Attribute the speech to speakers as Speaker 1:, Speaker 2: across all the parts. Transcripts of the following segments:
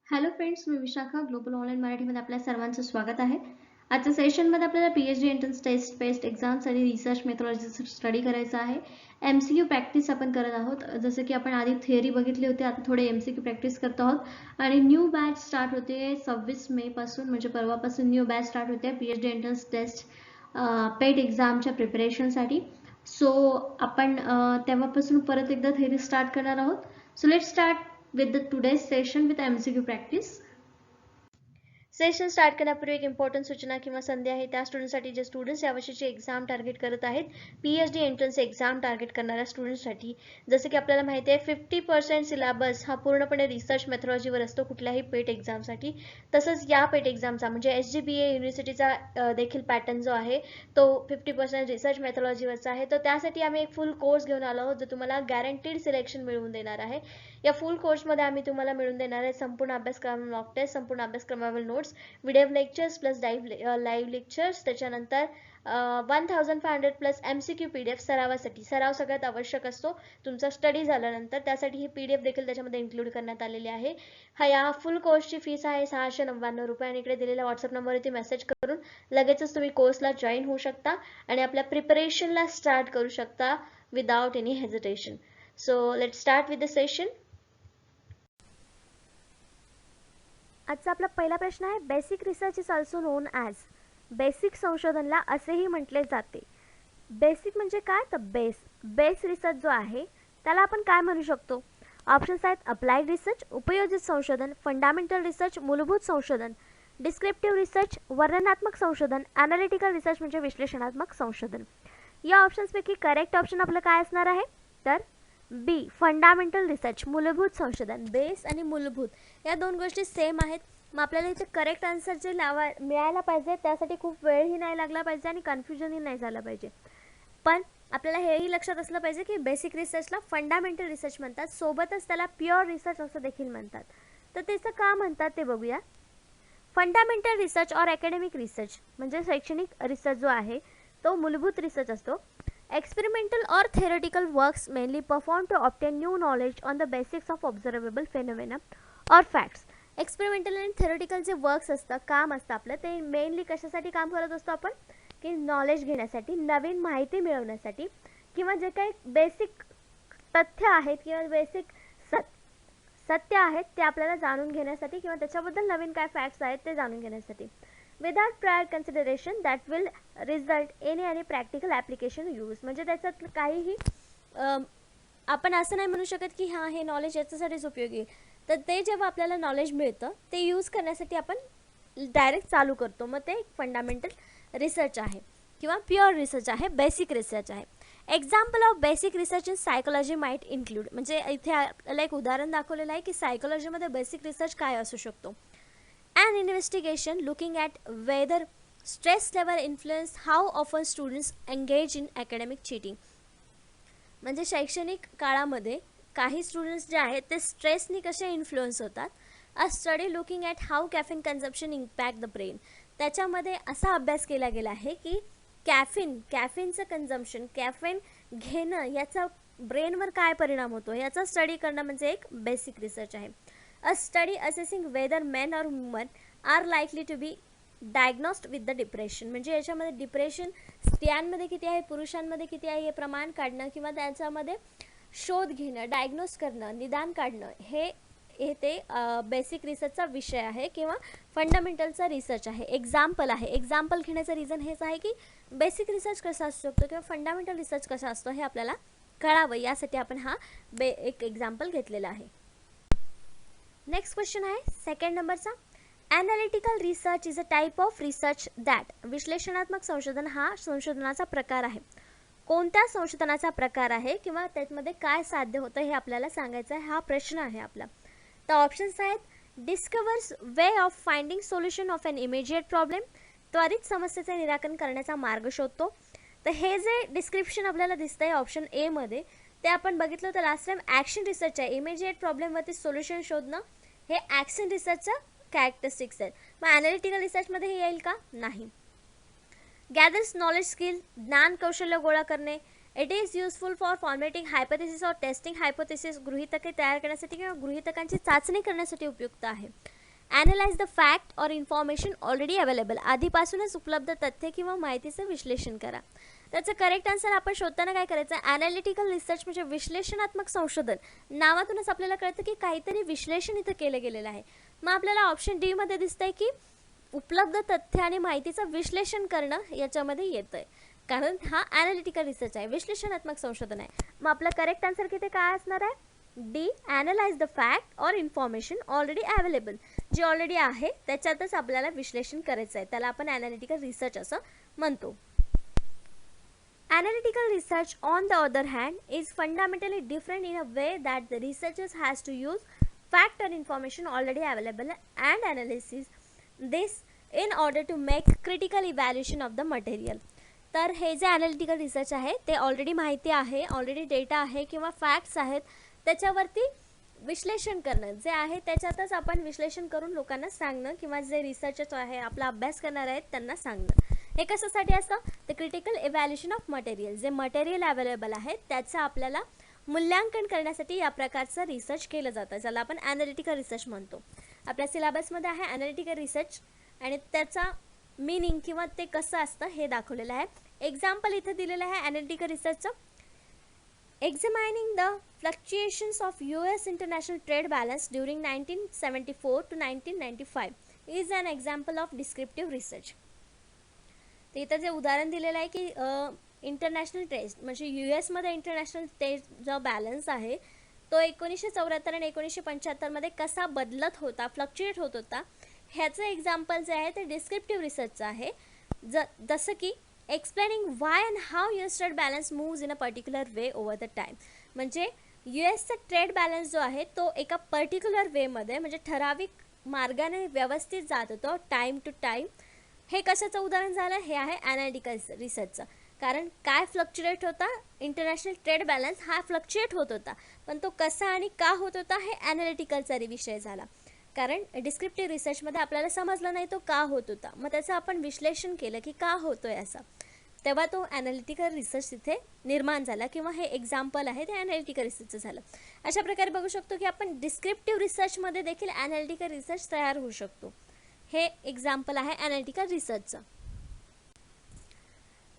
Speaker 1: Hello friends, मी Vishakha global online मराठीमध्ये आपल्या सर्वांचं स्वागत आहे. आजच्या सेशनमध्ये आपल्याला PhD entrance test based exams आणि रिसर्च मेथॉलॉजीचा स्टडी करायचा आहे. MCQ प्रॅक्टिस आपण करत आहोत. जसं की आपण आधी थिअरी बघितली होती, आता थोडे MCQ प्रॅक्टिस करत आहोत आणि न्यू बॅच स्टार्ट होते 26 मे पासून, म्हणजे परवापासून न्यू बॅच स्टार्ट होते PhD एंट्रन्स टेस्ट पेड एक्झामच्या प्रिपरेशनसाठी. सो आपण तेव्हापासून परत एकदा थिअरी स्टार्ट करणार आहोत. So let start with the today's session with MCQ practice. Session start करण्यापूर्वी एक इम्पॉर्टंट सूचना किंवा संधी आहे त्या स्टुडंटसाठी जे स्टुडंट्स यावर्षीची एक्झाम टार्गेट करत आहेत, PhD एंट्रन्स एक्झाम टार्गेट करणाऱ्या स्टुडंट्ससाठी. जसं की आपल्याला माहिती आहे 50% सिलेबस हा पूर्णपणे रिसर्च मेथॉलॉजीवर असतो कुठल्याही पेट एक्झामसाठी. तसंच या पेट एक्झामचा म्हणजे SGBA युनिव्हर्सिटीचा देखील पॅटर्न जो आहे तो 50% रिसर्च मेथॉलॉजीवरचा आहे. तर त्यासाठी आम्ही एक फुल कोर्स घेऊन आलो आहोत जो तुम्हाला गॅरंटीड सिलेक्शन मिळवून देणार आहे. या फुल कोर्समध्ये आम्ही तुम्हाला मिळवून देणार आहे संपूर्ण अभ्यासक्रम, मॉक टेस्ट, संपूर्ण अभ्यासक्रमावरील notes, video lectures plus live lectures, त्याच्यानंतर 1500 प्लस MCQ PDF सरावासाठी. सराव सगळ्यात आवश्यक असतो तुमचा स्टडी झाल्यानंतर, त्यासाठी ही PDF देखील त्याच्यामध्ये इन्क्लूड करण्यात आलेली आहे. या फुल कोर्सची फीस आहे 699 रुपये आणि इकडे दिलेल्या व्हॉट्सअप नंबरवरती मेसेज करून लगेचच तुम्ही कोर्सला जॉईन होऊ शकता आणि आपल्या प्रिपरेशनला स्टार्ट करू शकता without any hesitation. So let's start with the session.
Speaker 2: आजचा आपला पहिला प्रश्न आहे, basic research is also known as. Basic संशोधनला असेही म्हटले जाते. बेसिक म्हणजे काय तर बेस रिसर्च जो आहे त्याला आपण काय म्हणू शकतो. ऑप्शन्स आहेत अप्लाइड रिसर्च, उपयोजित संशोधन, फंडामेंटल रिसर्च, मूलभूत संशोधन, डिस्क्रिप्टिव्ह रिसर्च, वर्णनात्मक संशोधन, ॲनालिटिकल रिसर्च म्हणजे विश्लेषणात्मक संशोधन. या ऑप्शन्सपैकी करेक्ट ऑप्शन आपलं काय असणार आहे तर बी, फंडामेंटल रिसर्च, मूलभूत संशोधन. बेस आणि मूलभूत या दोन गोष्टी सेम आहेत. मग आपल्याला इथे करेक्ट आन्सर जे मिळायला पाहिजे त्यासाठी खूप वेळही नाही लागला पाहिजे आणि कन्फ्युजनही नाही झालं पाहिजे. पण आपल्याला हेही लक्षात असलं पाहिजे की बेसिक रिसर्चला फंडामेंटल रिसर्च म्हणतात, सोबतच त्याला प्युअर रिसर्च असं देखील म्हणतात. तर त्याचं का म्हणतात ते बघूया. फंडामेंटल रिसर्च और अकॅडमिक रिसर्च म्हणजे शैक्षणिक रिसर्च जो आहे तो मूलभूत रिसर्च असतो. Experimental or theoretical works mainly performed to obtain new knowledge on the basics of observable phenomena or facts. Experimental आणि थेरोटिकल जे वर्क्स असतं, काम असतं आपलं, ते मेनली कशासाठी काम करत असतो आपण की नॉलेज घेण्यासाठी, नवीन माहिती मिळवण्यासाठी, किंवा जे काही बेसिक तथ्य आहेत किंवा बेसिक सत्य आहेत ते आपल्याला जाणून घेण्यासाठी किंवा त्याच्याबद्दल नवीन काय फॅक्ट्स आहेत ते जाणून घेण्यासाठी. Without prior consideration that will result in any practical application use. म्हणजे त्याच्यात काहीही आपण असं नाही म्हणू शकत की हां हे नॉलेज याच्यासाठीच उपयोगी आहे. तर ते जेव्हा आपल्याला नॉलेज मिळतं ते यूज करण्यासाठी आपण डायरेक्ट चालू करतो. मग ते एक फंडामेंटल रिसर्च आहे किंवा प्युअर रिसर्च आहे, बेसिक रिसर्च आहे. Example of basic research in psychology might include. म्हणजे इथे आपल्याला एक उदाहरण दाखवलेलं आहे की सायकोलॉजीमध्ये बेसिक रिसर्च काय असू शकतो. An investigation looking at whether stress level influence how often students engage in academic cheating. म्हणजे शैक्षणिक काळामध्ये काही स्टुडंट्स जे आहेत ते स्ट्रेसनी कसे इन्फ्लुअन्स होतात. अ study looking at how caffeine consumption impact the brain. त्याच्यामध्ये असा अभ्यास केला गेला आहे की कॅफिनचं कन्झम्पशन, कॅफिन घेणं याचा ब्रेनवर काय परिणाम होतो याचा स्टडी करणं म्हणजे एक बेसिक रिसर्च आहे. A study assessing whether men or women are likely to be diagnosed with the depression. म्हणजे याच्यामध्ये डिप्रेशन स्त्रियांमध्ये किती आहे, पुरुषांमध्ये किती आहे हे प्रमाण काढणं किंवा त्याच्यामध्ये शोध घेणं, डायग्नोस करणं, निदान काढणं हे ते बेसिक रिसर्चचा विषय आहे किंवा फंडामेंटलचा रिसर्च आहे. एक्झाम्पल आहे. एक्झाम्पल घेण्याचं रिझन हेच आहे की बेसिक रिसर्च कसा असू शकतो किंवा फंडामेंटल रिसर्च कसा असतो हे आपल्याला कळावं, यासाठी आपण हा एक एक्झाम्पल घेतलेला आहे. नेक्स्ट क्वेश्चन आहे सेकंड नंबरचा. Analytical research is a type of research that. विश्लेषणात्मक संशोधन हा संशोधनाचा प्रकार आहे. कोणत्या संशोधनाचा प्रकार आहे किंवा त्यामध्ये काय साध्य होतं हे आपल्याला सांगायचं आहे, हा प्रश्न आहे आपला. तर ऑप्शन्स आहेत discovers way of finding solution of an immediate problem. त्वरित समस्येचे निराकरण करण्याचा मार्ग शोधतो. तर हे जे डिस्क्रिप्शन आपल्याला दिसतंय ऑप्शन ए मध्ये ते आपण बघितलं तर लास्ट टाइम ॲक्शन रिसर्च आहे. इमिजिएट प्रॉब्लेमवरती सोल्युशन शोधणं हे ॲक्शन रिसर्चचं कॅरेक्टरिस्टिक्स आहेत. मग ॲनालिटिकल रिसर्चमध्ये हे येईल का, नाही. गॅदर्स नॉलेज स्किल, ज्ञान कौशल्य गोळा करणे. It is useful for formatting hypothesis और टेस्टिंग हायपोथेसिस. गृहीतके तयार करण्यासाठी किंवा गृहीतकांची चाचणी करण्यासाठी उपयुक्त आहे. Analyse the fact or information already available, आधीपासूनच उपलब्ध तथ्य किंवा माहितीचं विश्लेषण करा. त्याचं करेक्ट आन्सर आपण शोधताना काय करायचं, ॲनालिटिकल रिसर्च म्हणजे विश्लेषणात्मक संशोधन. नावातूनच आपल्याला कळतं की काहीतरी विश्लेषण इथं केलं गेलेलं आहे. मग आपल्याला ऑप्शन डी मध्ये दिसतंय की उपलब्ध तथ्य आणि माहितीचं विश्लेषण करणं याच्यामध्ये येतंय, कारण हा ॲनालिटिकल रिसर्च आहे, विश्लेषणात्मक संशोधन आहे. मग आपला करेक्ट आन्सर किती काय असणार आहे, D, analyse the fact or information already available. जे ऑलरेडी आहे त्याच्यातच आपल्याला विश्लेषण करायचं आहे, त्याला आपण ॲनालिटिकल रिसर्च असं म्हणतो. Analytical research, on the other hand, is fundamentally different in a way that the researchers has to use fact or information already available and analysis this in order to make critical evaluation of the material. तर हे जे analytical research आहे ते already माहिती आहे, already data आहे किंवा facts आहेत त्याच्यावरती विश्लेषण करणं जे आहे त्याच्यातच आपण विश्लेषण करून लोकांना सांगणं किंवा जे रिसर्चर्स आहे आपला अभ्यास करणार आहेत त्यांना सांगणं. हे कशासाठी असतं, the critical evaluation of material, जे मटेरियल अवेलेबल आहे त्याचं आपल्याला मूल्यांकन करण्यासाठी या प्रकारचं रिसर्च केलं जातं, ज्याला आपण ॲनालिटिकल रिसर्च म्हणतो. आपल्या सिलेबसमध्ये आहे ॲनालिटिकल रिसर्च आणि त्याचा मीनिंग किंवा ते कसं असतं हे दाखवलेलं आहे. एक्झाम्पल इथं दिलेलं आहे analytical रिसर्चचं. Examining the fluctuations of US international trade balance during 1974 to 1995 is an example of descriptive research. तर इथं जे उदाहरण दिलेलं आहे की इंटरनॅशनल ट्रेड म्हणजे US मध्ये इंटरनॅशनल ट्रेड जो बॅलन्स आहे तो 1974 आणि 1975 मध्ये कसा बदलत होता, फ्लक्च्युएट होत होता, ह्याचं एक्झाम्पल जे आहे ते डिस्क्रिप्टिव्ह रिसर्चचं आहे. जसं की explaining why and how US trade balance moves in a particular way over the time. म्हणजे USचा ट्रेड बॅलन्स जो आहे तो एका पर्टिक्युलर वेमध्ये म्हणजे ठराविक मार्गाने व्यवस्थित जात होतो टाईम टू टाईम. हे कशाचं उदाहरण झालं, हे आहे ॲनालिटिकल रिसर्चचं. कारण काय फ्लक्च्युएट होता, इंटरनॅशनल ट्रेड बॅलन्स हा फ्लक्च्युएट होत होता, पण तो कसा आणि का होत होता हे ॲनालिटिकलचा विषय झाला. कारण डिस्क्रिप्टिव्ह रिसर्चमध्ये आपल्याला समजलं नाही तो का होत होता, मग त्याचं आपण विश्लेषण केलं की का होतोय असं, तेव्हा तो ॲनालिटिकल रिसर्च तिथे निर्माण झाला किंवा हे एक्झाम्पल आहे ते ॲनालिटिकल रिसर्चचं झालं. अशा प्रकारे बघू शकतो की आपण डिस्क्रिप्टिव्ह रिसर्चमध्ये देखील ॲनालिटिकल रिसर्च तयार होऊ शकतो. हे एक्झाम्पल आहे ॲनालिटिकल रिसर्चचं.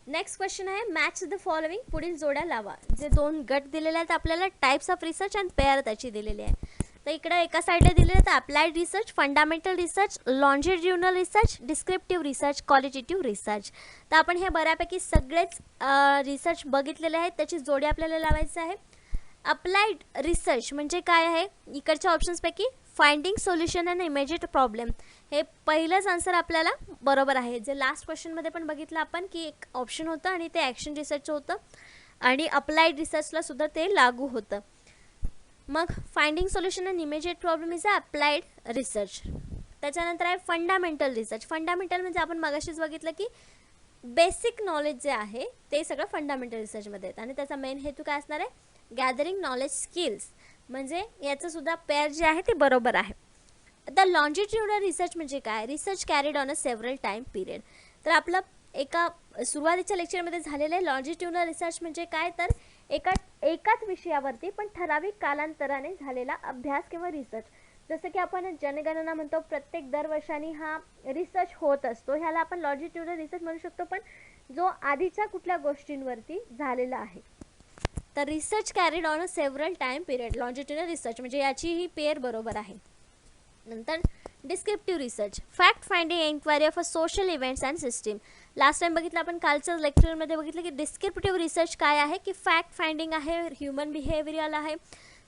Speaker 2: नेक्स्ट क्वेश्चन आहे मॅच द फॉलोइंग, पुढील जोड्या लावा. जे दोन गट दिलेले आहेत आपल्याला, types of research and pair त्याची दिलेली आहे. तर इकडे एका साईडला दिलेलं आहे applied research, fundamental research, longitudinal research, descriptive research, qualitative research. तर आपण हे बऱ्यापैकी सगळेच रिसर्च बघितलेले आहेत, त्याची जोडी आपल्याला लावायची आहे. अप्लाइड रिसर्च म्हणजे काय आहे, इकडच्या ऑप्शन्सपैकी finding solution and immediate problem, हे पहिलंच आन्सर आपल्याला बरोबर आहे. जे लास्ट क्वेश्चनमध्ये पण बघितलं आपण की एक ऑप्शन होतं आणि ते ॲक्शन रिसर्चचं होतं आणि अप्लाइड रिसर्चला सुद्धा ते लागू होतं. मग finding solution and immediate problem is a applied research. त्याच्यानंतर आहे फंडामेंटल रिसर्च. फंडामेंटल म्हणजे आपण मगाशीच बघितलं की बेसिक नॉलेज जे आहे ते सगळं फंडामेंटल रिसर्चमध्ये येतं आणि त्याचा मेन हेतू काय असणार आहे, गॅदरिंग नॉलेज स्किल्स. म्हणजे याचं सुद्धा पेअर जे आहे ते बरोबर आहे. द लॉन्जिट्युडिनल रिसर्च म्हणजे काय, research carried on a several time period. तर आपलं एका सुरुवातीच्या लेक्चरमध्ये झालेलं आहे लॉन्जिट्युडिनल रिसर्च म्हणजे काय, तर एकाच विषयावरती पण ठराविक कालांतराने झालेला अभ्यास किंवा रिसर्च. जसं की आपण जनगणना म्हणतो, प्रत्येक दरवर्षानी हा रिसर्च होत असतो, ह्याला आपण लॉन्जिट्युडिनल रिसर्च म्हणू शकतो, पण जो आधीच्या कुठल्या गोष्टींवरती झालेला आहे. तर research carried on a several time period, longitudinal research म्हणजे याची ही पेअर बरोबर आहे. नंतर descriptive research, fact finding enquiry of a social events and system. Last time बघितलं आपण कालच्या लेक्चरमध्ये बघितलं की डिस्क्रिप्टिव्ह रिसर्च काय आहे की फॅक्ट फाइंडिंग आहे, ह्युमन बिहेवियरल आहे,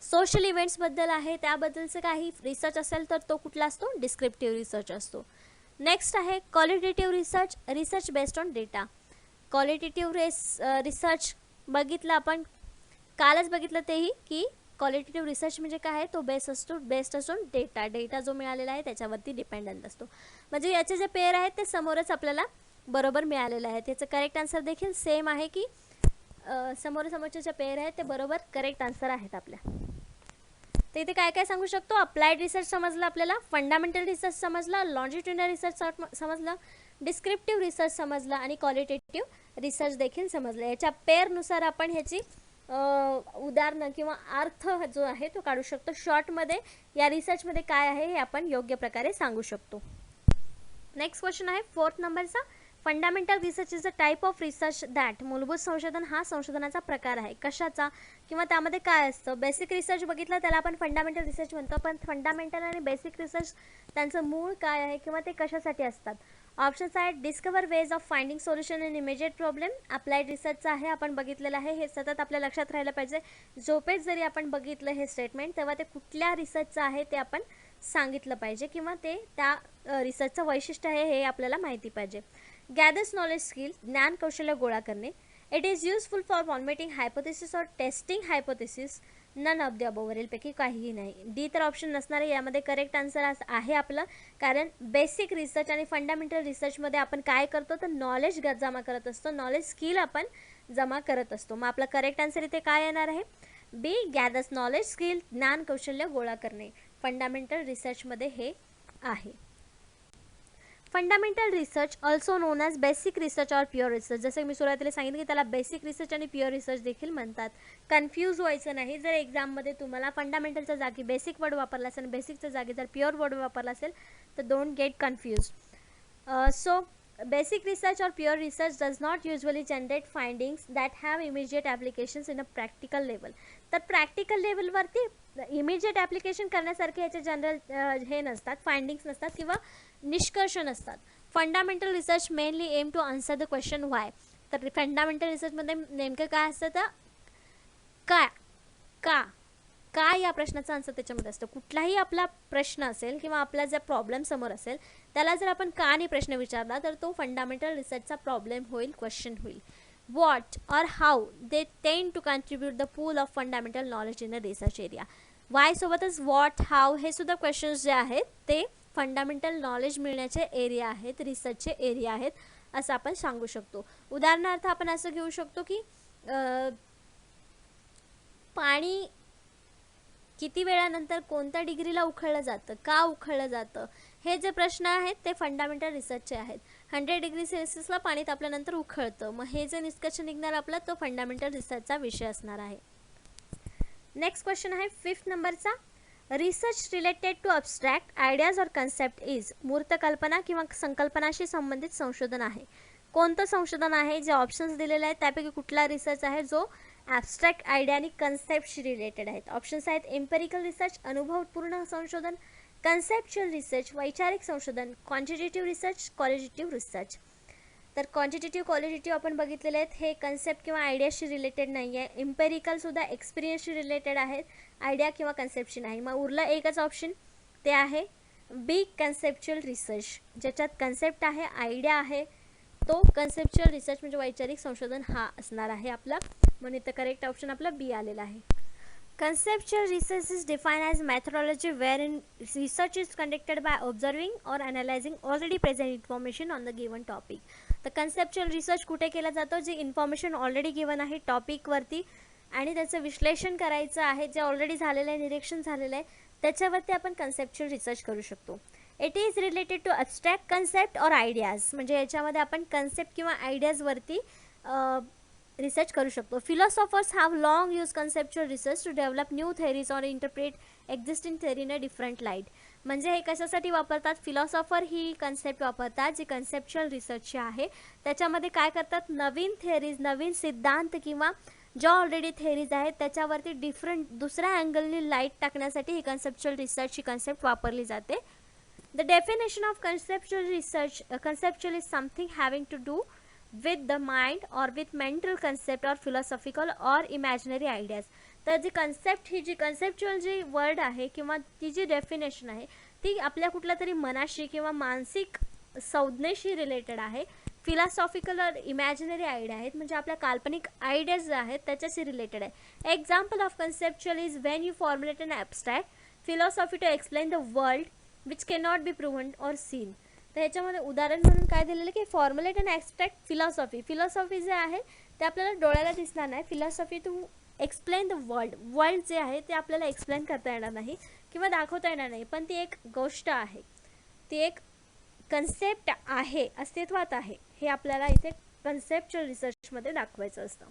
Speaker 2: सोशल इव्हेंट्सबद्दल आहे, त्याबद्दलचं काही रिसर्च असेल तर तो कुठला असतो, डिस्क्रिप्टिव्ह रिसर्च असतो. नेक्स्ट आहे qualitative research, research based on data. Qualitative research बघितलं आपण कालच बघितलं तेही की क्वालिटेटिव्ह रिसर्च म्हणजे काय आहे, तो बेस्ड असतो डेटा जो मिळालेला आहे त्याच्यावरती डिपेंडंट असतो. म्हणजे याचे जे पेअर आहेत ते समोरच आपल्याला बरोबर मिळालेलं आहे. त्याचं करेक्ट आन्सर देखील सेम आहे की समोरचे जे पेअर आहेत ते बरोबर करेक्ट आन्सर आहेत आपल्या. तर इथे काय काय सांगू शकतो, अप्लाइड रिसर्च समजलं आपल्याला, फंडामेंटल रिसर्च समजलं, लॉन्जिट्युडिनल रिसर्च समजलं, डिस्क्रिप्टिव्ह रिसर्च समजलं आणि क्वालिटेटिव्ह रिसर्च देखील समजलं. याच्या पेअरनुसार आपण ह्याची उदाहरणं किंवा अर्थ जो आहे तो काढू शकतो. शॉर्टमध्ये या रिसर्चमध्ये काय आहे हे आपण योग्य प्रकारे सांगू शकतो. नेक्स्ट क्वेश्चन आहे 4th नंबरचा. Fundamental research is a type of research that. मूलभूत संशोधन हा संशोधनाचा प्रकार आहे. कशाचा किंवा त्यामध्ये काय असतं? बेसिक रिसर्च बघितलं त्याला आपण फंडामेंटल रिसर्च म्हणतो, पण फंडामेंटल आणि बेसिक रिसर्च त्यांचं मूळ काय आहे किंवा ते कशासाठी असतात? ऑप्शन्स आहेत discover ways of finding solution in immediate problem. Applied रिसर्चचं आहे, आपण बघितलेलं आहे, हे सतत आपल्या लक्षात राहायला पाहिजे. झोपेत जरी आपण बघितलं हे स्टेटमेंट तेव्हा ते कुठल्या रिसर्चचं आहे ते आपण सांगितलं पाहिजे किंवा ते त्या रिसर्चचं वैशिष्ट्य आहे हे आपल्याला माहिती पाहिजे. गॅदर्स नॉलेज स्किल, ज्ञान कौशल्य गोळा करणे. It is useful for formatting hypothesis और testing hypothesis. None of the above, वरीलपैकी काहीही नाही. डी तर ऑप्शन नसणार आहे. यामध्ये करेक्ट आन्सर आहे आपलं, कारण बेसिक रिसर्च आणि फंडामेंटल रिसर्चमध्ये आपण काय करतो तर नॉलेज जमा करत असतो, नॉलेज स्किल आपण जमा करत असतो. मग आपला करेक्ट आन्सर इथे काय येणार आहे? बी, गॅदर्स नॉलेज स्किल, ज्ञान कौशल्य गोळा करणे. फंडामेंटल रिसर्चमध्ये हे आहे. Fundamental research also known as basic research और प्युअर रिसर्च. जसं मी सुरुवातीला सांगितलं की त्याला बेसिक रिसर्च आणि प्युअर रिसर्च देखील म्हणतात. कन्फ्यूज व्हायचं नाही. जर एक्झाममध्ये तुम्हाला फंडामेंटलच्या जागी बेसिक वर्ड वापरला असेल आणि बेसिकच्या जागी जर प्युअर वर्ड वापरला असेल तर don't get confuse. So basic research or pure research does not usually generate findings that have immediate applications in a practical level. तर प्रॅक्टिकल लेवलवरती इमिजिएट ॲप्लिकेशन करण्यासारखे याचे जनरल हे नसतात, फाइंडिंग्स नसतात किंवा निष्कर्ष नसतात. Fundamental research mainly aim to answer the question why. तर फंडामेंटल रिसर्चमध्ये नेमकं काय असतं तर का या प्रश्नाचा आन्सर त्याच्यामध्ये असतो. कुठलाही आपला प्रश्न असेल किंवा आपला जर प्रॉब्लेम समोर असेल त्याला जर आपण का ने प्रश्न विचारला तर तो फंडामेंटल रिसर्चचा प्रॉब्लेम होईल, क्वेश्चन होईल. What or how they tend to contribute the pool of fundamental knowledge in the research area. Why सोबतच व्हॉट, हाऊ हे सुद्धा क्वेश्चन्स जे आहेत ते फंडामेंटल नॉलेज मिळण्याचे एरिया आहेत, रिसर्चचे एरिया आहेत असं आपण सांगू शकतो. उदाहरणार्थ आपण असं घेऊ शकतो की पाणी किती वेळानंतर कोणत्या डिग्रीला उकळलं जातं, का उकळलं जातं, हे जे प्रश्न आहेत ते फंडामेंटल रिसर्चचे आहेत. 100 डिग्री सेल्सिअसला पाणी तापल्यानंतर उकळतं, मग हे जे निष्कर्ष निघणार आपला तो फंडामेंटल रिसर्चचा विषय असणार आहे. नेक्स्ट क्वेश्चन आहे 5th नंबरचा. रिसर्च रिलेटेड टू अब्स्ट्रॅक्ट आयडियाज और कन्सेप्ट इज. मूर्त कल्पना किंवा संकल्पनाशी संबंधित संशोधन आहे. कोणतं संशोधन आहे? जे ऑप्शन्स दिलेले आहेत त्यापैकी कुठला रिसर्च आहे जो ॲब्स्ट्रॅक्ट आयडिया आणि कन्सेप्टशी रिलेटेड आहेत? ऑप्शन्स आहेत एम्पेरिकल रिसर्च, अनुभवपूर्ण संशोधन, कन्सेप्च्युअल रिसर्च, वैचारिक संशोधन, क्वांटिटेटिव्ह रिसर्च, क्वालिटेटिव्ह रिसर्च. तर क्वांटिटेटिव्ह क्वालिटेटिव्ह आपण बघितलेले आहेत, हे कन्सेप्ट किंवा आयडियाशी रिलेटेड नाही आहे. एम्पेरिकलसुद्धा एक्सपिरियन्सशी रिलेटेड आहेत, आयडिया किंवा कन्सेप्टशी नाही. मग उरलं एकच ऑप्शन, ते आहे बी, कन्सेप्च्युअल रिसर्च. ज्याच्यात कन्सेप्ट आहे, आयडिया आहे, तो कन्सेप्च्युअल रिसर्च म्हणजे वैचारिक संशोधन हा असणार आहे आपला. म्हणून इथं करेक्ट ऑप्शन आपला बी आलेला आहे. Conceptual research is defined as methodology wherein research is conducted by observing or analyzing already present information on the given topic. तर कन्सेप्च्युअल रिसर्च कुठे केला जातो? जे इन्फॉर्मेशन ऑलरेडी गिवन आहे टॉपिकवरती आणि त्याचं विश्लेषण करायचं आहे, जे ऑलरेडी झालेलं आहे, निरीक्षण झालेलं आहे, त्याच्यावरती आपण कन्सेप्च्युअल रिसर्च करू शकतो. It is related to abstract concept और आयडियाज. म्हणजे याच्यामध्ये आपण कन्सेप्ट किंवा आयडियाजवरती रिसर्च करू शकतो. Philosophers have long use conceptual research to develop new theories और interpret existing theory in a different light. म्हणजे हे कशासाठी वापरतात? फिलॉसॉफर ही कन्सेप्ट वापरतात जी कन्सेप्च्युअल रिसर्चची आहे. त्याच्यामध्ये काय करतात? नवीन थेअरीज, नवीन सिद्धांत किंवा ज्या ऑलरेडी थेअरीज आहेत त्याच्यावरती डिफरंट दुसऱ्या अँगलनी लाईट टाकण्यासाठी ही कन्सेप्च्युअल रिसर्चची कन्सेप्ट वापरली जाते. The definition of conceptual research, conceptual is something having to do with the mind or with mental concept or philosophical or imaginary ideas. तर जी कन्सेप्ट ही जी कन्सेप्च्युअल जी word आहे किंवा ती जी डेफिनेशन आहे ती आपल्या कुठल्या तरी मनाशी किंवा मानसिक संज्ञेशी रिलेटेड आहे. फिलॉसॉफिकल और इमॅजिनरी आयडिया आहेत म्हणजे आपल्या काल्पनिक आयडियाज जे आहेत त्याच्याशी रिलेटेड आहे. Example of conceptual is when you formulate an abstract philosophy to explain the world which cannot be proven or seen. तर ह्याच्यामध्ये उदाहरण म्हणून काय दिलेलं की formulate and abstract philosophy. Philosophy जे आहे ते आपल्याला डोळ्याला दिसणार नाही. Philosophy to explain the world, world जे आहे ते आपल्याला एक्सप्लेन करता येणार नाही किंवा दाखवता येणार नाही, पण ती एक गोष्ट आहे, ती एक कन्सेप्ट आहे, अस्तित्वात आहे, हे आपल्याला इथे कन्सेप्च्युअल रिसर्चमध्ये दाखवायचं असतं.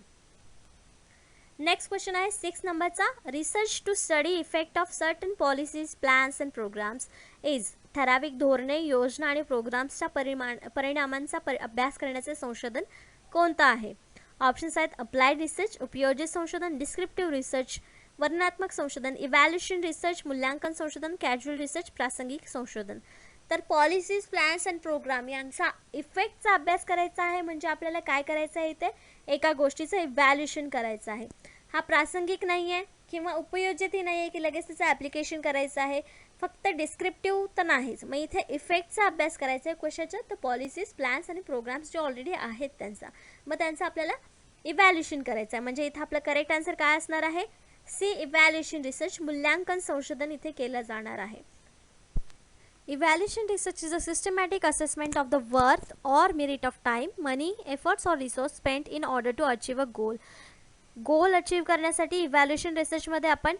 Speaker 2: नेक्स्ट क्वेश्चन आहे 6 नंबरचा, research to study effect of certain policies plans and programs is ठराविक धोरणे योजना आणि प्रोग्राम्सच्या परिणामांचा अभ्यास करण्याचे संशोधन कोणतं आहे? ऑप्शन्स आहेत अप्लाइड रिसर्च, उपयोजित संशोधन, डिस्क्रिप्टिव्ह रिसर्च, वर्णनात्मक संशोधन, इव्हॅल्युएशन रिसर्च, मूल्यांकन संशोधन, कॅज्युअल रिसर्च, प्रासंगिक संशोधन. तर पॉलिसीज प्लॅन्स अँड प्रोग्राम यांचा इफेक्टचा अभ्यास करायचा आहे. म्हणजे आपल्याला काय करायचं आहे, इथे एका गोष्टीचं इव्हॅल्युएशन करायचं आहे. हा प्रासंगिक नाही आहे किंवा उपयोजितही नाही आहे की लगेच त्याचं ॲप्लिकेशन करायचं आहे. फक्त डिस्क्रिप्टिव्ह तर नाहीच. मग इथे इफेक्टचा अभ्यास करायचा आहे कशाचा, तर पॉलिसीज प्लॅन्स आणि प्रोग्राम्स जे ऑलरेडी आहेत त्यांचा. मग त्यांचं आपल्याला इव्हॅल्युएशन करायचं आहे. म्हणजे इथं आपलं करेक्ट आन्सर काय असणार आहे, सी इव्हॅल्युएशन रिसर्च, मूल्यांकन संशोधन इथे केलं जाणार आहे. Evaluation research is a systematic assessment of the worth or merit of time, money, efforts or resource spent in order to achieve a goal. Goal achieve करण्यासाठी इव्हॅल्युएशन रिसर्चमध्ये आपण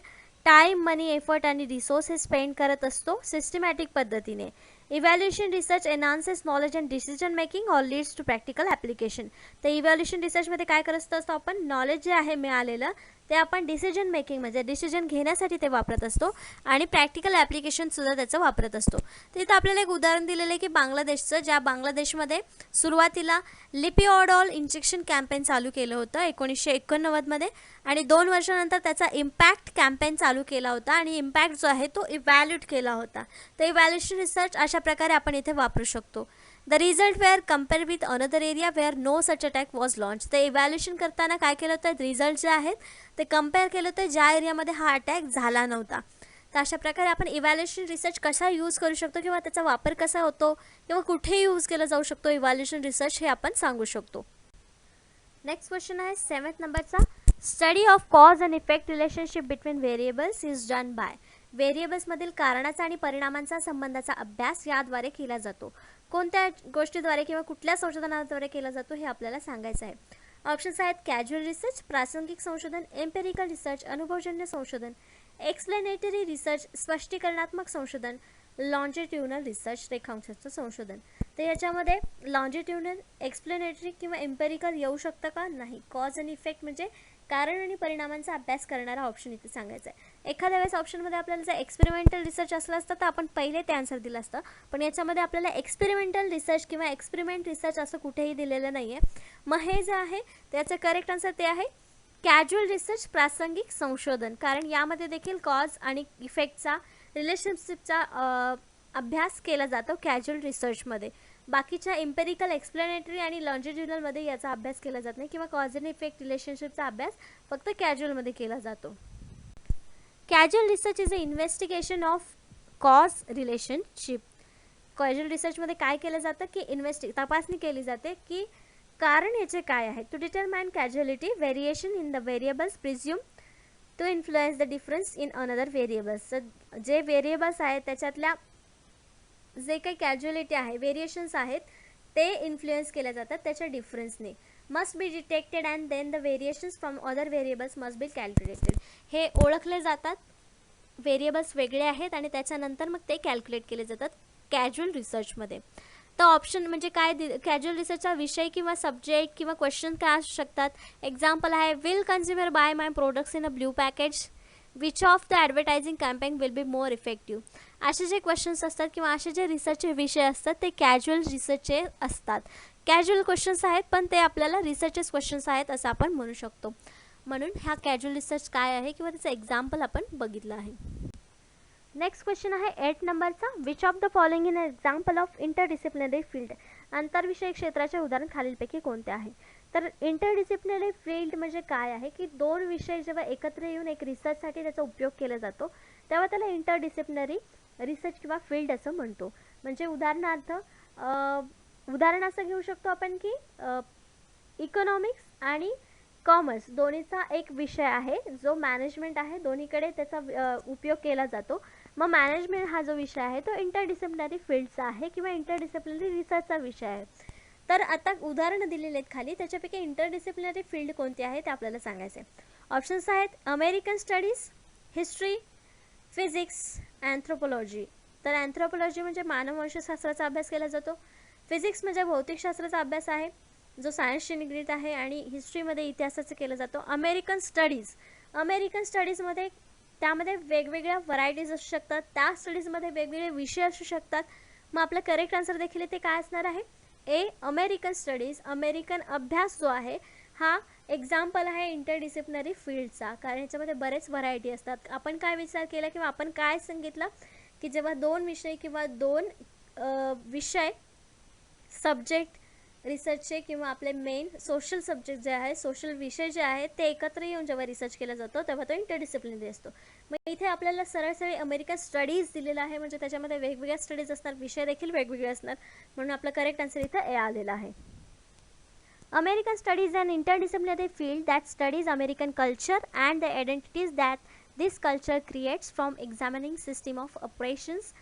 Speaker 2: टाईम, मनी, एफर्ट आणि रिसोर्सेस स्पेंड करत असतो systematic पद्धतीने. Evaluation research enhances knowledge and decision making or leads to practical application. तर evaluation रिसर्चमध्ये काय करत असतो आपण, नॉलेज जे आहे मिळालेलं ते आपण डिसिजन मेकिंग म्हणजे डिसिजन घेण्यासाठी ते वापरत असतो आणि प्रॅक्टिकल ॲप्लिकेशनसुद्धा त्याचं वापरत असतो. तर इथं आपल्याला एक उदाहरण दिलेलं आहे की बांगलादेशचं, ज्या बांगलादेशमध्ये सुरुवातीला लिपिओडॉल इंजेक्शन कॅम्पेन चालू केलं होतं 1989मध्ये आणि 2 वर्षानंतर त्याचा इम्पॅक्ट कॅम्पेन चालू केला होता आणि इम्पॅक्ट जो आहे तो इव्हॅल्युएट केला होता. तर इव्हॅल्युएशन रिसर्च अशा प्रकारे आपण इथे वापरू शकतो. The result were compared with another area where no such attack was launch. तर इव्हॅल्युएशन करताना काय केलं होतं, रिझल्ट जे आहेत ते कम्पेअर केलं होतं ज्या एरियामध्ये हा अटॅक झाला नव्हता. तर अशा प्रकारे आपण इव्हॅल्युएशन रिसर्च कसा यूज करू शकतो किंवा त्याचा वापर कसा होतो किंवा कुठे यूज केला जाऊ शकतो इव्हॅल्युएशन रिसर्च हे आपण सांगू शकतो. नेक्स्ट क्वेश्चन आहे 7th नंबरचा, study of cause and effect relationship between variables is done by. व्हेरिएबल्समधील कारणाचा आणि परिणामांचा संबंधाचा अभ्यास याद्वारे केला जातो. कोणत्या गोष्टीद्वारे किंवा कुठल्या संशोधनाद्वारे केला जातो हे आपल्याला सांगायचं आहे. ऑप्शन्स आहेत कॅज्युअल रिसर्च, प्रासंगिक संशोधन, एम्पिरिकल रिसर्च, अनुभवजन्य संशोधन, एक्सप्लेनेटरी रिसर्च, स्पष्टीकरणात्मक संशोधन, लॉन्जिट्युडनल रिसर्च, रेखांशाचं संशोधन. तर याच्यामध्ये लॉन्जिट्युडनल, एक्सप्लेनेटरी किंवा एम्पेरिकल येऊ शकतं का, नाही. कॉज आणि इफेक्ट म्हणजे कारण आणि परिणामांचा अभ्यास करणारा ऑप्शन इथे सांगायचा आहे. एखाद्या वेळेस ऑप्शनमध्ये आपल्याला जर एक्सपेरिमेंटल रिसर्च असलं असतं तर आपण पहिले ते आन्सर दिलं असतं, पण याच्यामध्ये आपल्याला एक्सपेरिमेंटल रिसर्च किंवा एक्सपेरिमेंट रिसर्च असं कुठेही दिलेलं नाही आहे. मग हे जे आहे त्याचं करेक्ट आन्सर ते आहे कॅज्युअल रिसर्च, प्रासंगिक संशोधन. कारण यामध्ये देखील कॉज आणि इफेक्टचा रिलेशनशिपचा अभ्यास केला जातो कॅज्युअल रिसर्चमध्ये. बाकीच्या एम्पेरिकल, एक्सप्लेनेटरी आणि लॉन्जिट्युडनलमध्ये याचा अभ्यास केला जात नाही किंवा कॉज अँड इफेक्ट रिलेशनशिपचा अभ्यास फक्त कॅज्युअलमध्ये केला जातो. Casual research is a investigation of cause relationship. Casual रिसर्चमध्ये काय केलं जातं की तपासणी केली जाते की कारण याचे काय आहे. To determine causality, variation in the variables presume to influence the difference in another variables. जे व्हेरिएबल्स आहेत त्याच्यातल्या जे काही कॅज्युअलिटी आहे, व्हेरिएशन्स आहेत ते इन्फ्लुएन्स केले जातात त्याच्या डिफरन्सने. Must be detected and then the variations from other variables must be calculated. हे ओळखले जातात, व्हेरिएबल्स वेगळे आहेत आणि त्याच्यानंतर मग ते कॅल्क्युलेट केले जातात कॅज्युअल रिसर्चमध्ये. तर ऑप्शन म्हणजे काय, कॅज्युअल रिसर्चचा विषय किंवा सब्जेक्ट किंवा क्वेश्चन काय असू शकतात. एक्झाम्पल आहे will consumer buy my products in a blue package, which of the advertising campaign will be more effective. असे जे क्वेश्चन्स असतात किंवा असे जे रिसर्चचे विषय असतात ते कॅज्युअल रिसर्चचे असतात. कॅज्युअल क्वेश्चन्स आहेत पण ते आपल्याला रिसर्चेस क्वेश्चन्स आहेत असं आपण म्हणू शकतो. म्हणून हा कॅज्युअल रिसर्च काय आहे किंवा त्याचं एक्झाम्पल आपण बघितलं आहे. नेक्स्ट क्वेश्चन आहे 8 नंबरचा, which of the following in example of interdisciplinary field. आंतरविषयक क्षेत्राचे उदाहरण खालीलपैकी कोणते आहे. तर इंटरडिसिप्लिनरी फील्ड म्हणजे काय आहे की 2 विषय जेव्हा एकत्र येऊन एक रिसर्चसाठी त्याचा उपयोग केला जातो तेव्हा त्याला इंटरडिसिप्लिनरी रिसर्च किंवा फील्ड असं म्हणतो. म्हणजे उदाहरणार्थ उदाहरण असं घेऊ शकतो आपण की इकॉनॉमिक्स आणि कॉमर्स दोन्हीचा एक विषय आहे जो मॅनेजमेंट आहे, दोन्हीकडे त्याचा उपयोग केला जातो. मग मॅनेजमेंट हा जो विषय आहे तो इंटरडिसिप्लिनरी फील्डचा आहे किंवा इंटरडिसिप्लिनरी रिसर्चचा विषय आहे. तर आता उदाहरणं दिलेली आहेत खाली, त्याच्यापैकी इंटरडिसिप्लिनरी फील्ड कोणती आहे ते आपल्याला सांगायचं आहे. ऑप्शन्स आहेत American studies, history, physics, anthropology. तर अँथ्रोपॉलॉजी म्हणजे मानववंशशास्त्राचा अभ्यास केला जातो. फिजिक्स म्हणजे भौतिकशास्त्राचा अभ्यास आहे. जो सायन्सशी निगडीत आहे, आणि हिस्ट्रीमध्ये इतिहासाचं केलं जातं. अमेरिकन स्टडीजमध्ये त्यामध्ये वेगवेगळ्या व्हरायटीज असू शकतात, त्या स्टडीजमध्ये वेगवेगळे विषय असू शकतात. मग आपलं करेक्ट आन्सर देखील इथे काय असणार आहे? ए, अमेरिकन स्टडीज. अमेरिकन अभ्यास जो आहे हा एक्झाम्पल आहे इंटरडिसिप्लिनरी फील्डचा, कारण याच्यामध्ये बरेच व्हरायटी असतात. आपण काय विचार केला किंवा आपण काय सांगितलं की जेव्हा दोन विषय किंवा दोन विषय सब्जेक्ट रिसर्चचे किंवा आपले मेन सोशल सब्जेक्ट जे आहे, सोशल विषय जे आहेत ते एकत्र येऊन जेव्हा रिसर्च केला जातो तेव्हा तो इंटरडिसिप्लिनरी असतो. मग इथे आपल्याला सरळ सरळ अमेरिकन स्टडीज दिलेला आहे, म्हणजे त्याच्यामध्ये वेगवेगळ्या स्टडीज असणार, विषय देखील वेगवेगळे असणार, म्हणून आपला करेक्ट आन्सर इथं ए आलेला आहे. American studies an interdisciplinary field that studies American culture and the identities that this culture creates, from examining system of operations,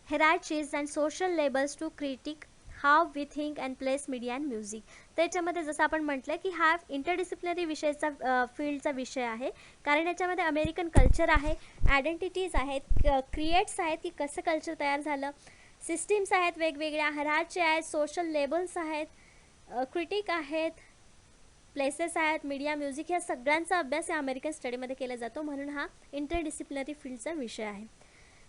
Speaker 2: hierarchies and social labels to critique how we think and place media and music. त्याच्यामध्ये जसं आपण म्हटलं की हा interdisciplinary विषयाचा फील्डचा विषय आहे, कारण याच्यामध्ये अमेरिकन कल्चर आहे, आयडेंटिटीज आहेत, क्रिएट्स आहेत की कसं कल्चर तयार झालं, सिस्टीम्स आहेत वेगवेगळ्या, हराचे आहेत, सोशल लेबल्स आहेत, क्रिटिक आहेत, प्लेसेस आहेत, मीडिया, म्युझिक, ह्या सगळ्यांचा अभ्यास या अमेरिकन स्टडीमध्ये केला जातो, म्हणून हा इंटरडिसिप्लिनरी फील्डचा विषय आहे.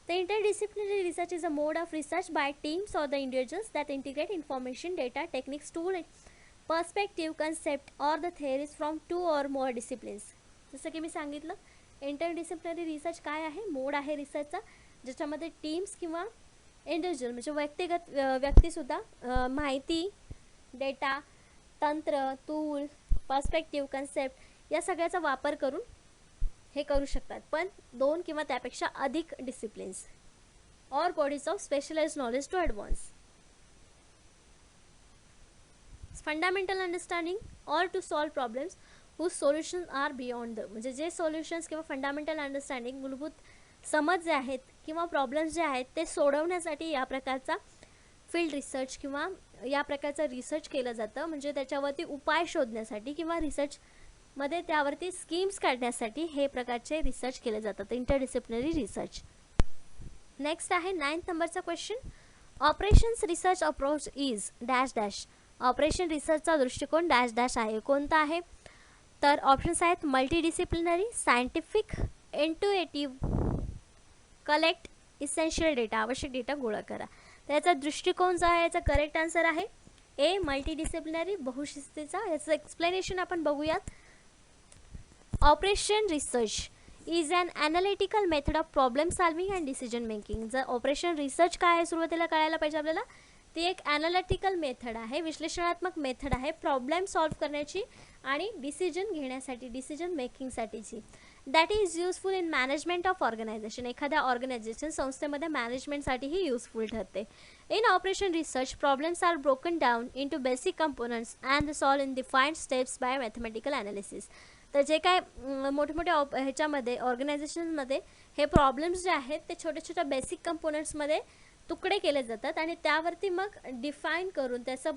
Speaker 2: The interdisciplinary research is a mode of research by teams or the individuals that integrate information, data, techniques, tool, perspective, concept or the theories from two or more disciplines. जसं की मी सांगितलं, इंटरडिसिप्लिनरी रिसर्च काय आहे? मोड आहे रिसर्चचा, ज्याच्यामध्ये teams किंवा individual म्हणजे व्यक्तिगत व्यक्तीसुद्धा माहिती, डेटा, तंत्र, टूल, पर्स्पेक्टिव्ह, कन्सेप्ट या सगळ्याचा वापर करून हे करू शकतात, पण दोन किंवा त्यापेक्षा अधिक डिसिप्लिन्स और bodies of specialised knowledge to advance. Fundamental understanding और to solve problems whose solution are beyond the, म्हणजे जे सोल्युशन्स किंवा फंडामेंटल अंडरस्टँडिंग मूलभूत समज जे आहेत किंवा प्रॉब्लेम्स जे आहेत ते सोडवण्यासाठी या प्रकारचा फील्ड रिसर्च किंवा या प्रकारचा रिसर्च केलं जातं, म्हणजे त्याच्यावरती उपाय शोधण्यासाठी किंवा रिसर्च मध्ये त्यावरती स्कीम्स काढण्यासाठी हे प्रकारचे रिसर्च केले जातात, इंटरडिसिप्लिनरी रिसर्च. नेक्स्ट आहे 9th नंबरचा question. Operations research approach is dash dash. Operation रिसर्चचा दृष्टिकोन डॅश डॅश आहे. कोणता आहे? तर ऑप्शन्स आहेत multidisciplinary, scientific, intuitive, collect essential data, आवश्यक डेटा गोळा करा. त्याचा दृष्टिकोन जो आहे याचा करेक्ट आन्सर आहे ए, मल्टीडिसिप्लिनरी, बहुशिस्तीचा. याचं एक्सप्लेनेशन आपण बघूयात. Operation research is an analytical method of problem solving and decision making. जर ऑपरेशन रिसर्च काय आहे सुरुवातीला कळायला पाहिजे आपल्याला, ती एक ॲनालिटिकल मेथड आहे, विश्लेषणात्मक मेथड आहे प्रॉब्लेम सॉल्व्ह करण्याची आणि डिसिजन घेण्यासाठी, डिसिजन मेकिंगसाठीची. That is useful in management of organisation. एखाद्या ऑर्गनायझेशन संस्थेमध्ये मॅनेजमेंटसाठीही युजफुल ठरते. In operation research problems are broken down into basic components and solve in defined steps by mathematical analysis. तर जे काय मोठे मोठे ह्याच्यामध्ये ऑर्गनायझेशनमध्ये हे प्रॉब्लेम्स जे आहेत ते छोट्या छोट्या बेसिक कंपोनंट्समध्ये तुकडे केले जातात आणि त्यावरती मग डिफाईन करून त्याचं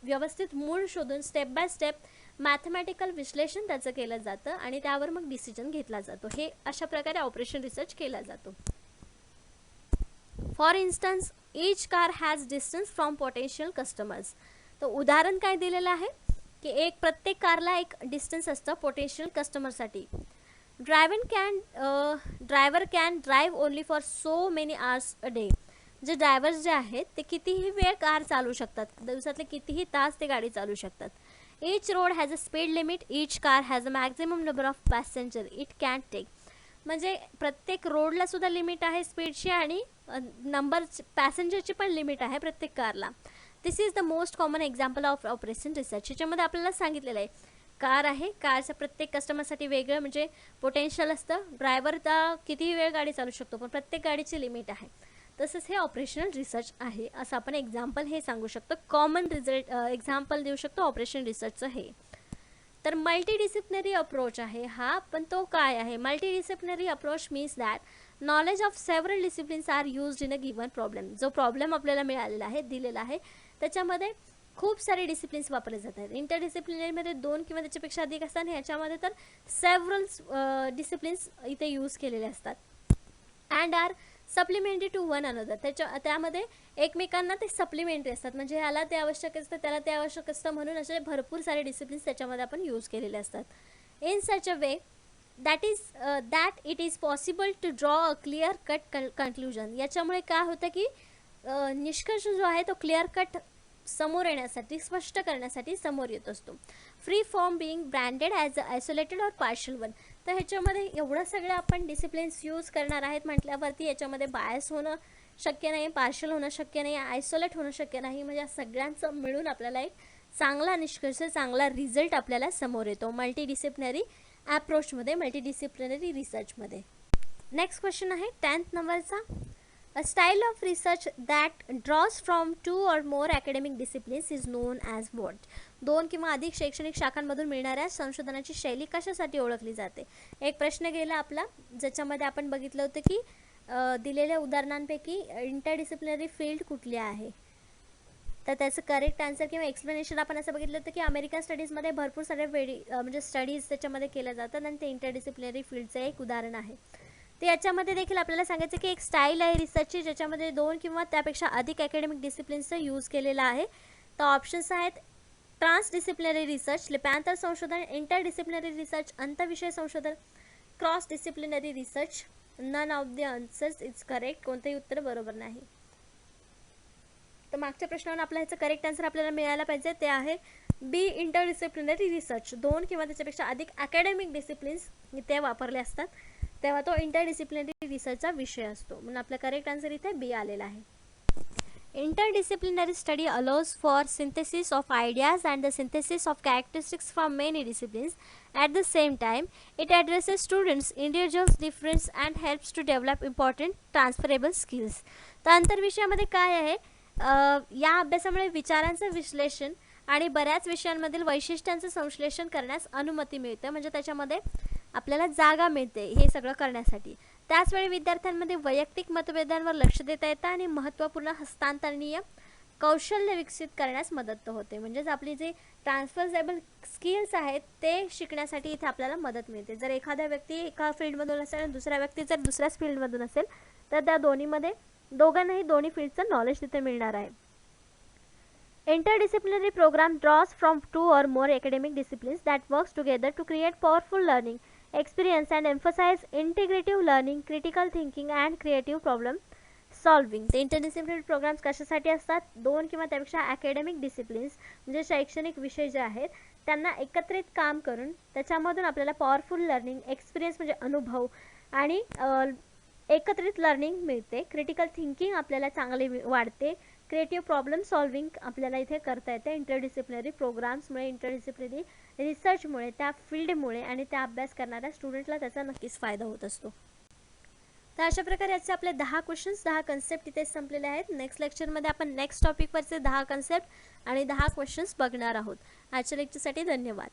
Speaker 2: व्यवस्थित मूळ शोधून स्टेप बाय स्टेप मॅथमॅटिकल विश्लेषण त्याचं केलं जातं आणि त्यावर मग डिसिजन घेतला जातो. हे अशा प्रकारे ऑपरेशन रिसर्च केला जातो. For instance, each car has distance from potential customers. तर उदाहरण काय दिलेलं आहे की प्रत्येक कारला एक डिस्टन्स असतं पोटेन्शियल कस्टमरसाठी. Driver can drive only for so many hours a day. जे ड्रायव्हर्स जे आहेत ते कितीही वेळ कार चालू शकतात, दिवसातले कितीही तास ते गाडी चालू शकतात. Each road has a speed limit, each car has a maximum number of passenger it can take. म्हणजे प्रत्येक रोडला सुद्धा लिमिट आहे स्पीडची आणि नंबर पॅसेंजरची पण लिमिट आहे प्रत्येक कारला. This is the most common example of operation research. याच्यामध्ये आपल्याला सांगितलेलं आहे कार आहे, कारच्या प्रत्येक कस्टमरसाठी वेगळं म्हणजे पोटेन्शियल असतं, ड्रायव्हरचा कितीही वेळ गाडी चालू शकतो पण प्रत्येक गाडीची लिमिट आहे. तसंच हे ऑपरेशनल रिसर्च आहे असं आपण एक्झाम्पल हे सांगू शकतो, कॉमन रिझल्ट एक्झाम्पल देऊ शकतो ऑपरेशन रिसर्चचं हे. तर मल्टीडिसिप्लिनरी अप्रोच आहे हा, पण तो काय आहे? Multidisciplinary approach means that knowledge of several disciplines are used in a given problem. जो प्रॉब्लेम आपल्याला मिळालेला आहे, दिलेला आहे, त्याच्यामध्ये खूप सारे डिसिप्लिन्स वापरले जातात. इंटरडिसिप्लिनरीमध्ये 2 किंवा त्याच्यापेक्षा अधिक असतात, ह्याच्यामध्ये तर सेव्हरल डिसिप्लिन्स इथे यूज केलेले असतात. And are supplementary to one another, त्यामध्ये एकमेकांना ते सप्लिमेंटरी असतात, म्हणजे ह्याला ते आवश्यक असतं त्याला ते आवश्यक असतं, म्हणून असे भरपूर सारे डिसिप्लिन्स त्याच्यामध्ये आपण यूज केलेले असतात. In such a way that it is possible to draw a clear cut conclusion. याच्यामुळे काय होतं की निष्कर्ष जो आहे तो क्लिअर कट समोर येण्यासाठी, स्पष्ट करण्यासाठी समोर येत असतो. Free from being branded as a isolated और पार्शल वन. तर ह्याच्यामध्ये एवढं सगळं आपण डिसिप्लिन्स यूज करणार आहेत म्हटल्यावरती याच्यामध्ये बायस होणं शक्य नाही, पार्शल होणं शक्य नाही, आयसोलेट होणं शक्य नाही. म्हणजे सगळ्यांचं मिळून आपल्याला एक चांगला निष्कर्ष, चांगला रिझल्ट आपल्याला समोर येतो मल्टीडिसिप्लिनरी अप्रोचमध्ये, मल्टीडिसिप्लिनरी रिसर्चमध्ये. नेक्स्ट क्वेश्चन आहे 10th नंबरचा. A style of research that draws from 2 or more academic disciplines is known as what? 2 किंवा अधिक शैक्षणिक शाखांमधून मिळणाऱ्या संशोधनाची शैली कशासाठी ओळखली जाते? एक प्रश्न गेला आपला, ज्याच्यामध्ये आपण बघितलं होतं की दिलेल्या उदाहरणांपैकी इंटरडिसिप्लिनरी फील्ड कुठली आहे. तर त्याचं करेक्ट आन्सर किंवा एक्सप्लेनेशन आपण असं बघितलं होतं की अमेरिकन स्टडीजमध्ये भरपूर सारे म्हणजे स्टडीज त्याच्यामध्ये केल्या जातात आणि ते इंटरडिसिप्लिनरी फील्डचं एक उदाहरण आहे. तर याच्यामध्ये देखील आपल्याला सांगायचं की एक स्टाईल आहे रिसर्चची ज्याच्यामध्ये 2 किंवा त्यापेक्षा अधिक अकॅडमिक डिसिप्लिन्सचा यूज केलेला आहे. तर ऑप्शन्स आहेत ट्रान्सडिसिप्लिनरी रिसर्च, लिप्यांतर संशोधन, इंटरडिसिप्लिनरी रिसर्च, अंतविषय संशोधन, cross disciplinary research. None of the answers is correct. कोणतेही उत्तर बरोबर नाही. तर मागच्या प्रश्नावर आपला ह्याचं करेक्ट आन्सर आपल्याला मिळायला पाहिजे, ते आहे बी इंटरडिसिप्लिनरी रिसर्च. 2 किंवा त्याच्यापेक्षा अधिक अकॅडमिक डिसिप्लिन्स इथे वापरले असतात तेव्हा तो इंटरडिसिप्लिनरी रिसर्चचा विषय असतो, म्हणून आपला करेक्ट आन्सर इथे बी आलेला आहे. Interdisciplinary study allows for synthesis of ideas and the synthesis of characteristics from many disciplines. At the same time, it addresses students' individual difference and helps to develop important transferable skills. तर आंतरविषयामध्ये काय आहे, या अभ्यासामुळे विचारांचं विश्लेषण आणि बऱ्याच विषयांमधील वैशिष्ट्यांचं संश्लेषण करण्यास अनुमती मिळते, म्हणजे त्याच्यामध्ये आपल्याला जागा मिळते हे सगळं करण्यासाठी. त्याचवेळी विद्यार्थ्यांमध्ये वैयक्तिक मतभेदांवर लक्ष देता येतं आणि महत्त्वपूर्ण हस्तांतरणीय कौशल्य विकसित करण्यास मदत होते. म्हणजेच आपली जे ट्रान्सफरेबल स्किल्स आहेत ते शिकण्यासाठी इथे आपल्याला मदत मिळते. जर एखाद्या व्यक्ती एका फील्डमधून असेल आणि दुसरा व्यक्ती जर दुसऱ्याच फील्डमधून असेल तर त्या दोघांनाही दोन्ही फील्डचं नॉलेज तिथे मिळणार आहे. Interdisciplinary program draws from 2 or more academic disciplines that works together to create powerful learning experience and emphasize integrative learning, critical thinking and creative problem solving. ते interdisciplinary programs कशासाठी असतात, 2 किंवा त्यापेक्षा academic disciplines म्हणजे शैक्षणिक विषय जे आहेत त्यांना एकत्रित काम करून त्याच्यामधून आपल्याला पॉवरफुल लर्निंग एक्सपिरियन्स म्हणजे अनुभव आणि एकत्रित लर्निंग मिळते, क्रिटिकल थिंकिंग आपल्याला चांगली वाढते, क्रिएटिव्ह प्रॉब्लेम सॉल्विंग आपल्याला इथे करता येते इंटरडिसिप्लिनरी प्रोग्राम्समुळे, इंटरडिसिप्लिनरी रिसर्चमुळे, त्या फील्डमुळे आणि त्या अभ्यास करणाऱ्या स्टुडंटला त्याचा नक्कीच फायदा होत असतो. तर अशा प्रकारे याचे आपले 10 क्वेश्चन्स 10 कन्सेप्ट इथे संपलेले आहेत. नेक्स्ट लेक्चरमध्ये आपण नेक्स्ट टॉपिकवरचे 10 कन्सेप्ट आणि 10 क्वेश्चन्स बघणार आहोत. आजच्या लेक्चरसाठी धन्यवाद.